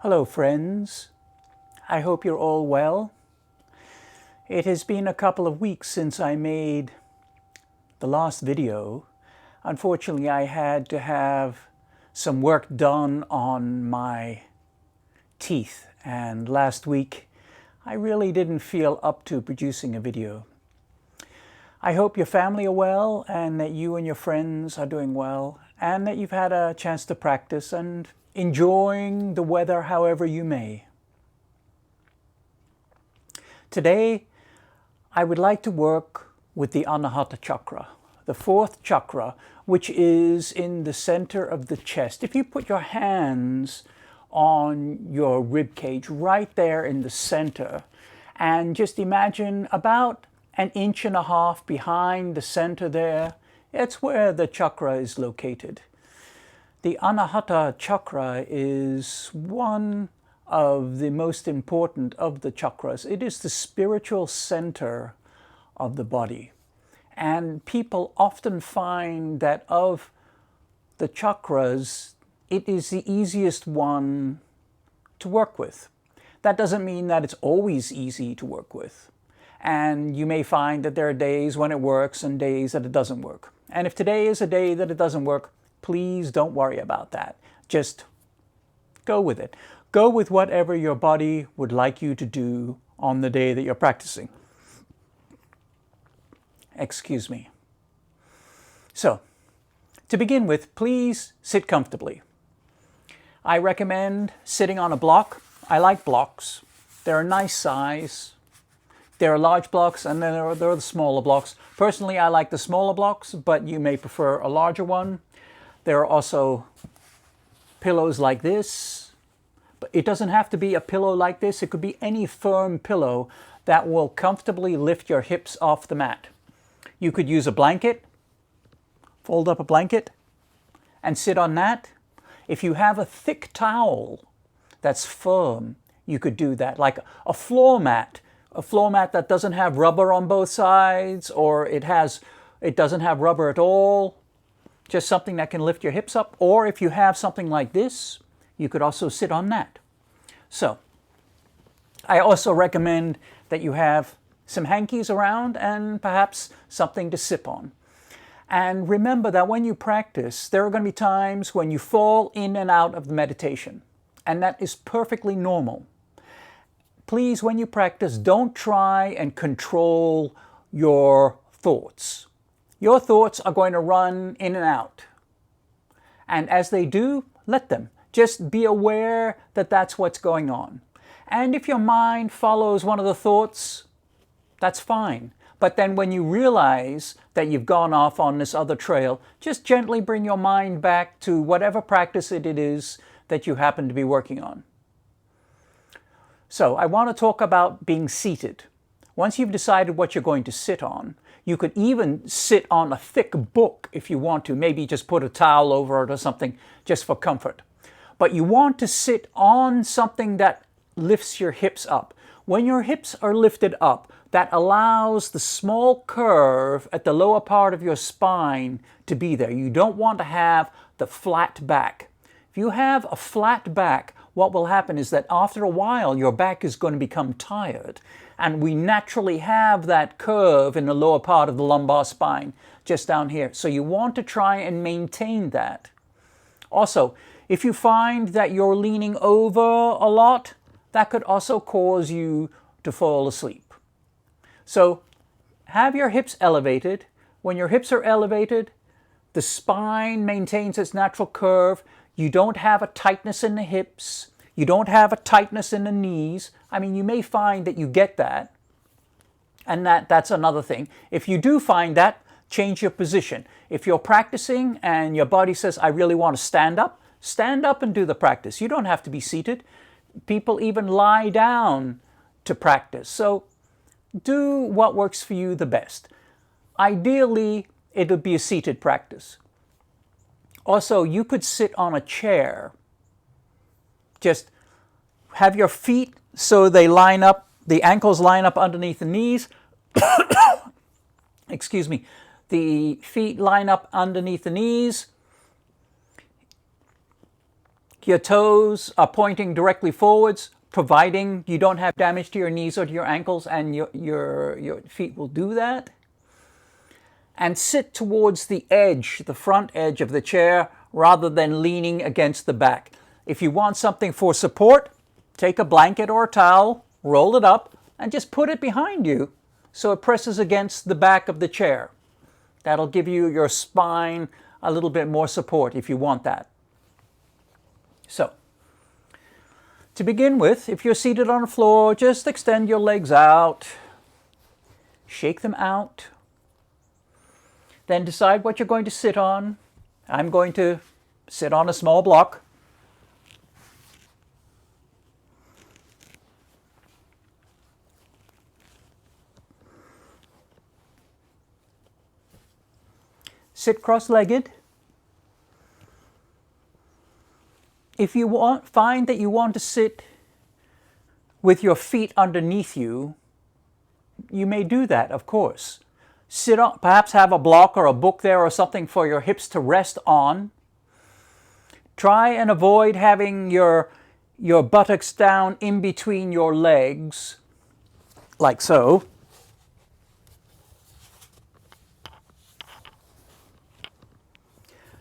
Hello friends, I hope you're all well. It has been a couple of weeks since I made the last video. Unfortunately, I had to have some work done on my teeth, and last week I really didn't feel up to producing a video. I hope your family are well and that you and your friends are doing well and that you've had a chance to practice and enjoying the weather however you may. Today, I would like to work with the Anahata Chakra, the fourth chakra, which is in the center of the chest. If you put your hands on your rib cage right there in the center, and just imagine about 1.5 inches behind the center there, it's where the chakra is located. The Anahata Chakra is one of the most important of the chakras. It is the spiritual center of the body. And people often find that of the chakras, it is the easiest one to work with. That doesn't mean that it's always easy to work with. And you may find that there are days when it works and days that it doesn't work. And if today is a day that it doesn't work, please don't worry about that. Just go with it. Go with whatever your body would like you to do on the day that you're practicing. Excuse me. So, to begin with, please sit comfortably. I recommend sitting on a block. I like blocks. They're a nice size. There are large blocks and then there are the smaller blocks. Personally, I like the smaller blocks, but you may prefer a larger one. There are also pillows like this, but it doesn't have to be a pillow like this. It could be any firm pillow that will comfortably lift your hips off the mat. You could use a blanket, fold up a blanket, and sit on that. If you have a thick towel that's firm, you could do that, like a floor mat that doesn't have rubber on both sides, or it doesn't have rubber at all. Just something that can lift your hips up. Or if you have something like this, you could also sit on that. So, I also recommend that you have some hankies around and perhaps something to sip on. And remember that when you practice, there are going to be times when you fall in and out of the meditation. And that is perfectly normal. Please, when you practice, don't try and control your thoughts. Your thoughts are going to run in and out. And as they do, let them. Just be aware that that's what's going on. And if your mind follows one of the thoughts, that's fine. But then when you realize that you've gone off on this other trail, just gently bring your mind back to whatever practice it is that you happen to be working on. So I want to talk about being seated. Once you've decided what you're going to sit on, you could even sit on a thick book if you want to. Maybe just put a towel over it or something just for comfort. But you want to sit on something that lifts your hips up. When your hips are lifted up, that allows the small curve at the lower part of your spine to be there. You don't want to have the flat back. If you have a flat back, what will happen is that after a while, your back is going to become tired. And we naturally have that curve in the lower part of the lumbar spine, just down here. So you want to try and maintain that. Also, if you find that you're leaning over a lot, that could also cause you to fall asleep. So have your hips elevated. When your hips are elevated, the spine maintains its natural curve. You don't have a tightness in the hips. You don't have a tightness in the knees. I mean, you may find that you get that. And that's another thing. If you do find that, change your position. If you're practicing and your body says, I really want to stand up and do the practice. You don't have to be seated. People even lie down to practice. So do what works for you the best. Ideally, it would be a seated practice. Also, you could sit on a chair. Just have your feet so they line up, the ankles line up underneath the knees. Excuse me. The feet line up underneath the knees. Your toes are pointing directly forwards, providing you don't have damage to your knees or to your ankles, and your feet will do that. And sit towards the edge, the front edge of the chair, rather than leaning against the back. If you want something for support, take a blanket or a towel, roll it up, and just put it behind you so it presses against the back of the chair. That'll give you your spine a little bit more support if you want that. So, to begin with, if you're seated on the floor, just extend your legs out, shake them out, then decide what you're going to sit on. I'm going to sit on a small block. Sit cross-legged. If you find that you want to sit with your feet underneath you, you may do that, of course. Sit on, perhaps have a block or a book there or something for your hips to rest on. Try and avoid having your buttocks down in between your legs, like so.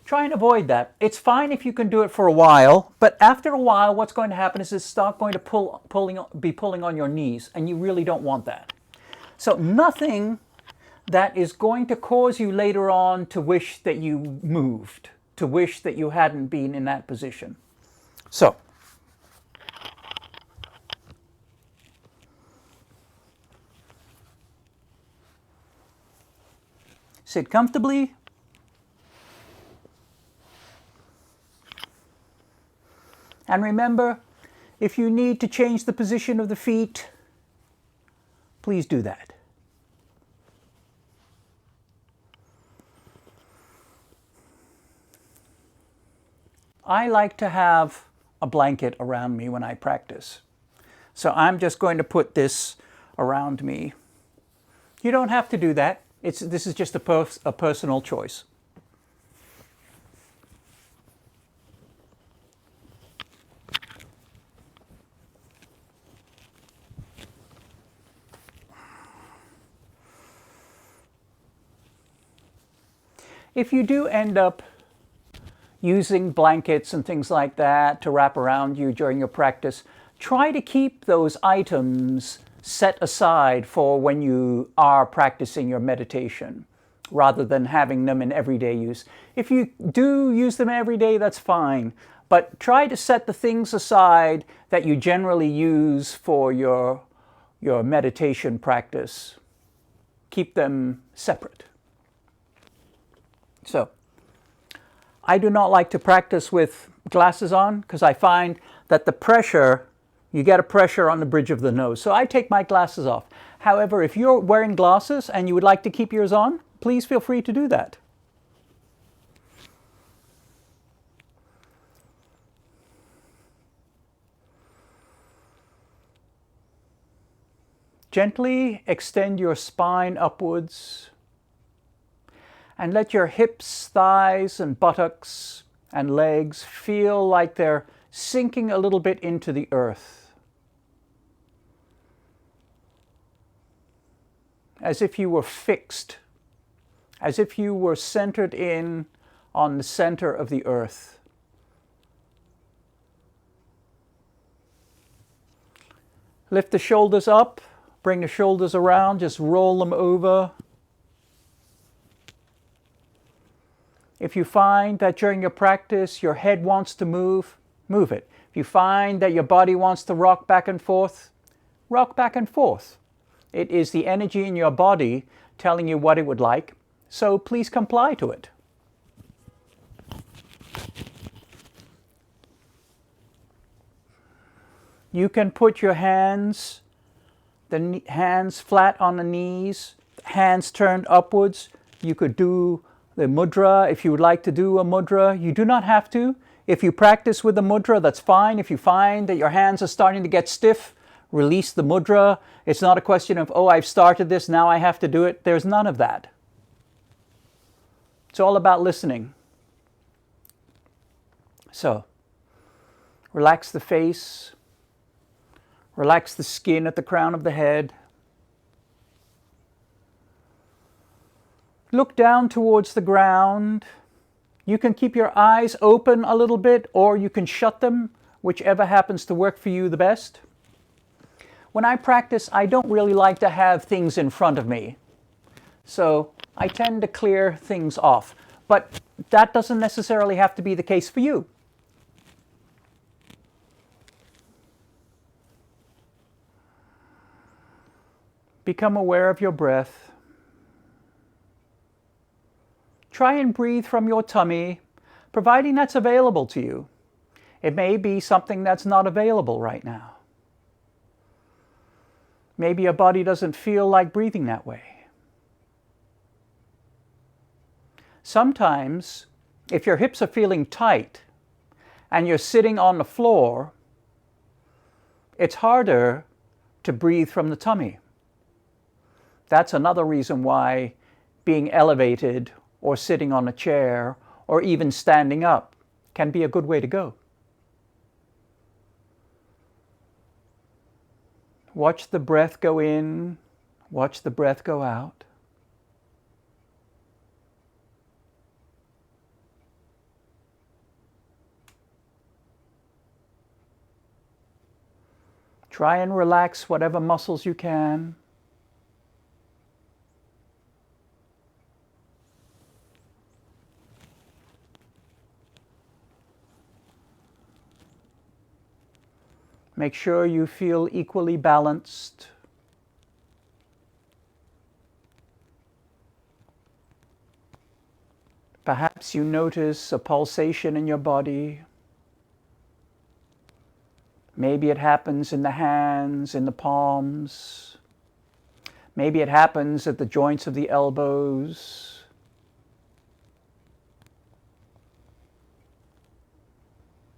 Try and avoid that. It's fine if you can do it for a while, but after a while, what's going to happen is it's start going to be pulling on your knees, and you really don't want that. So nothing that is going to cause you later on to wish that you moved, to wish that you hadn't been in that position. So, sit comfortably. And remember, if you need to change the position of the feet, please do that. I like to have a blanket around me when I practice. So I'm just going to put this around me. You don't have to do that. This is just a personal choice. If you do end up using blankets and things like that to wrap around you during your practice, try to keep those items set aside for when you are practicing your meditation, rather than having them in everyday use. If you do use them every day, that's fine, but try to set the things aside that you generally use for your meditation practice. Keep them separate. So, I do not like to practice with glasses on because I find that the pressure, you get a pressure on the bridge of the nose. So I take my glasses off. However, if you're wearing glasses and you would like to keep yours on, please feel free to do that. Gently extend your spine upwards. And let your hips, thighs, and buttocks and legs feel like they're sinking a little bit into the earth. As if you were fixed, as if you were centered in on the center of the earth. Lift the shoulders up, bring the shoulders around, just roll them over. If you find that during your practice your head wants to move, move it. If you find that your body wants to rock back and forth, rock back and forth. It is the energy in your body telling you what it would like, so please comply to it. You can put your hands, the hands flat on the knees, hands turned upwards. You could do the mudra if you would like to do a mudra. You do not have to. If you practice with the mudra, that's fine. If you find that your hands are starting to get stiff, release the mudra. It's not a question of, oh, I've started this, now I have to do it. There's none of that. It's all about listening. So, Relax the face. Relax the skin at the crown of the head. Look down towards the ground. You can keep your eyes open a little bit, or you can shut them, whichever happens to work for you the best. When I practice, I don't really like to have things in front of me, so I tend to clear things off. But that doesn't necessarily have to be the case for you. Become aware of your breath. Try and breathe from your tummy, providing that's available to you. It may be something that's not available right now. Maybe your body doesn't feel like breathing that way. Sometimes, if your hips are feeling tight and you're sitting on the floor, it's harder to breathe from the tummy. That's another reason why being elevated or sitting on a chair or even standing up can be a good way to go. Watch the breath go in, watch the breath go out. Try and relax whatever muscles you can. Make sure you feel equally balanced. Perhaps you notice a pulsation in your body. Maybe it happens in the hands, in the palms. Maybe it happens at the joints of the elbows.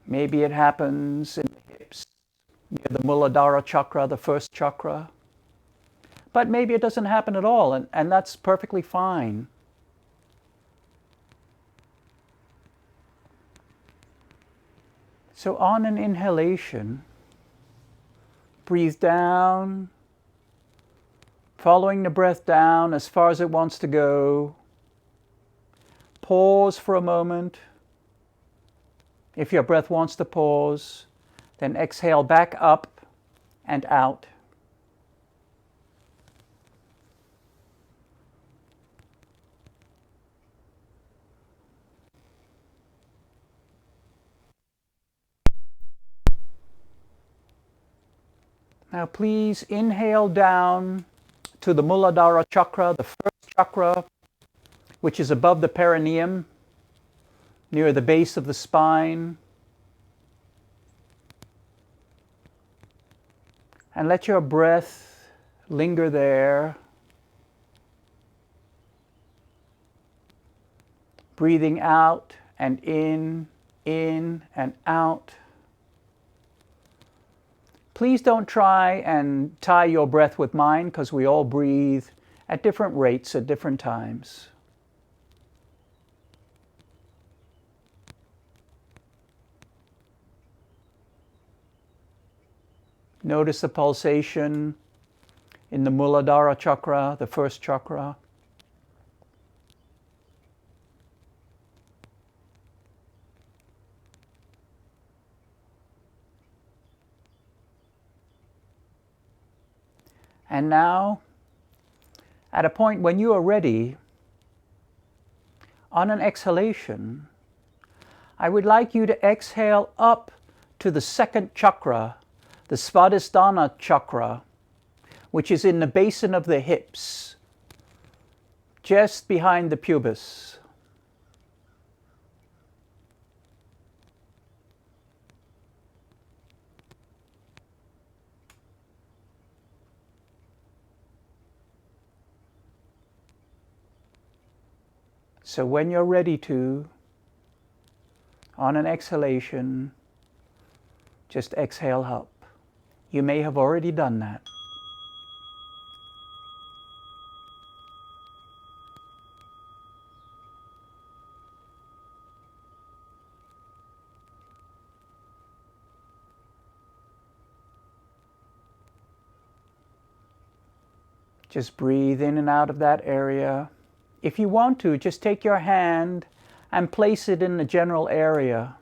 Maybe it happens in the hips, near the Muladhara Chakra, the first chakra. But maybe it doesn't happen at all, and that's perfectly fine. So on an inhalation, breathe down, following the breath down as far as it wants to go. Pause for a moment. If your breath wants to pause, then exhale back up and out. Now please inhale down to the Muladhara Chakra, the first chakra, which is above the perineum, near the base of the spine. And let your breath linger there. Breathing out and in and out. Please don't try and tie your breath with mine, because we all breathe at different rates at different times. Notice the pulsation in the Muladhara Chakra, the first chakra. And now, at a point when you are ready, on an exhalation, I would like you to exhale up to the second chakra, the Svadhisthana Chakra, which is in the basin of the hips, just behind the pubis. So when you're ready to, on an exhalation, just exhale up. You may have already done that. Just breathe in and out of that area. If you want to, just take your hand and place it in the general area.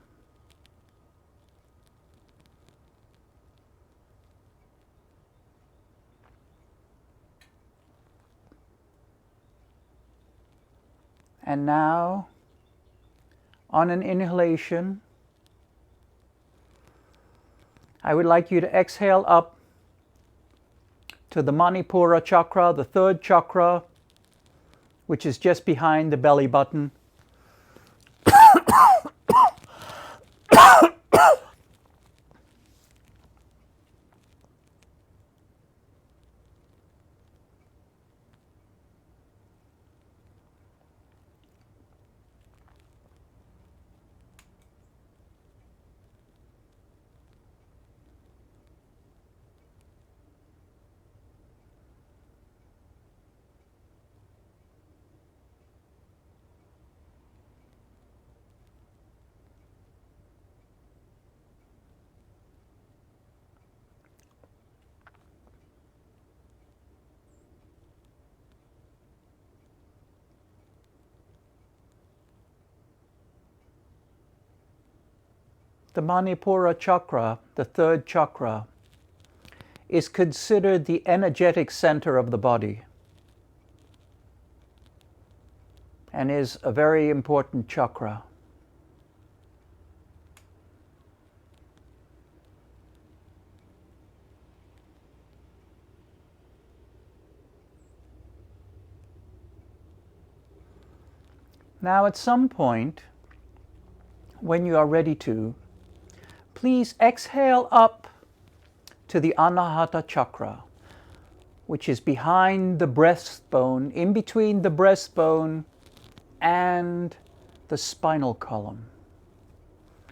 And now, on an inhalation, I would like you to exhale up to the Manipura chakra, the third chakra, which is just behind the belly button. The Manipura chakra, the third chakra, is considered the energetic center of the body and is a very important chakra. Now, at some point, when you are ready to, please exhale up to the Anahata Chakra, which is behind the breastbone, in between the breastbone and the spinal column.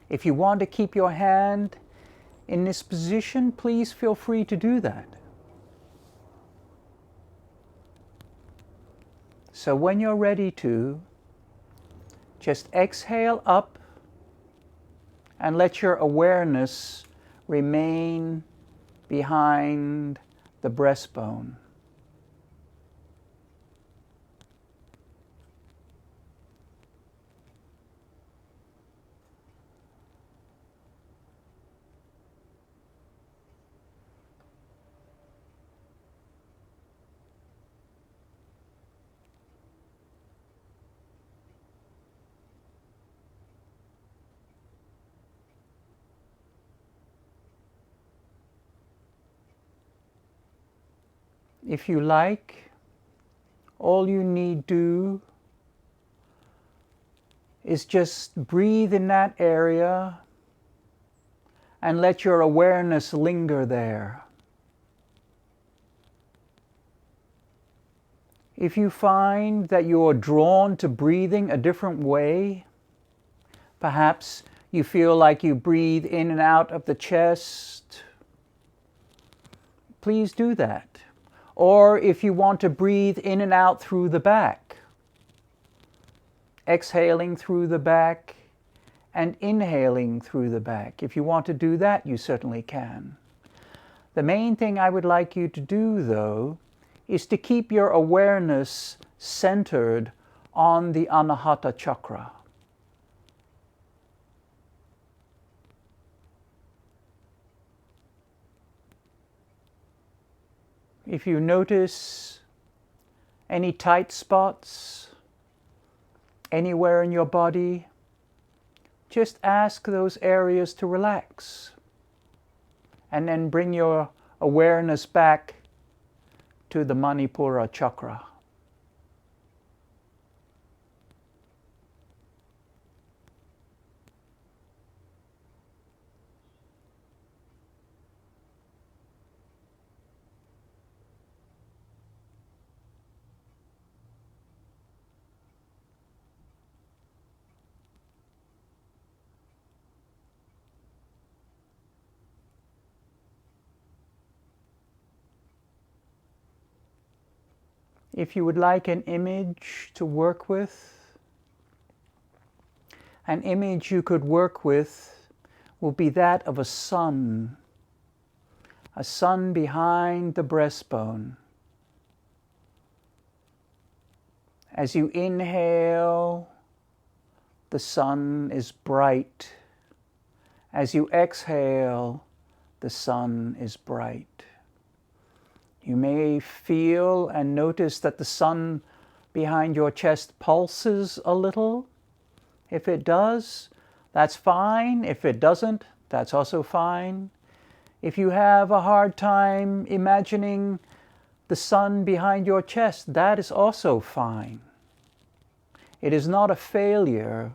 If you want to keep your hand in this position, please feel free to do that. So when you're ready to, just exhale up and let your awareness remain behind the breastbone. If you like, all you need do is just breathe in that area and let your awareness linger there. If you find that you're drawn to breathing a different way, perhaps you feel like you breathe in and out of the chest, please do that. Or if you want to breathe in and out through the back, exhaling through the back and inhaling through the back. If you want to do that, you certainly can. The main thing I would like you to do, though, is to keep your awareness centered on the Anahata Chakra. If you notice any tight spots anywhere in your body, just ask those areas to relax and then bring your awareness back to the Manipura chakra. If you would like an image to work with, an image you could work with will be that of a sun behind the breastbone. As you inhale, the sun is bright. As you exhale, the sun is bright. You may feel and notice that the sun behind your chest pulses a little. If it does, that's fine. If it doesn't, that's also fine. If you have a hard time imagining the sun behind your chest, that is also fine. It is not a failure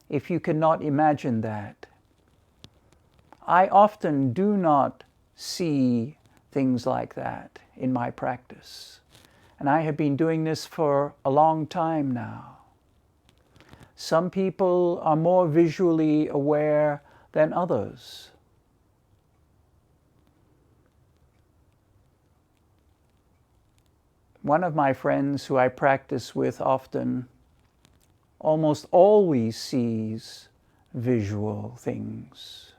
if you cannot imagine that. I often do not see things like that in my practice, and I have been doing this for a long time now. Some people are more visually aware than others. One of my friends who I practice with often almost always sees visual things.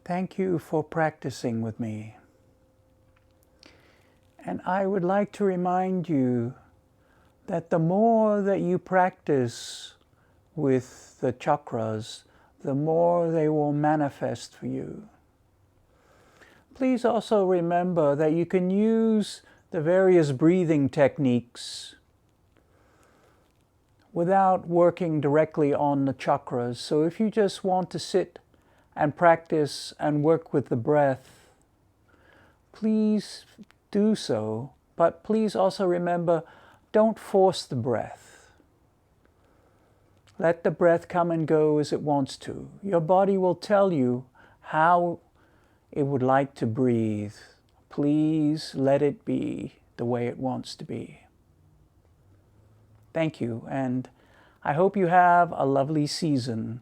Thank you for practicing with me. And I would like to remind you that the more that you practice with the chakras, the more they will manifest for you. Please also remember that you can use the various breathing techniques without working directly on the chakras. So if you just want to sit and practice and work with the breath, please do so. But please also remember, don't force the breath. Let the breath come and go as it wants to. Your body will tell you how it would like to breathe. Please let it be the way it wants to be. Thank you, and I hope you have a lovely season.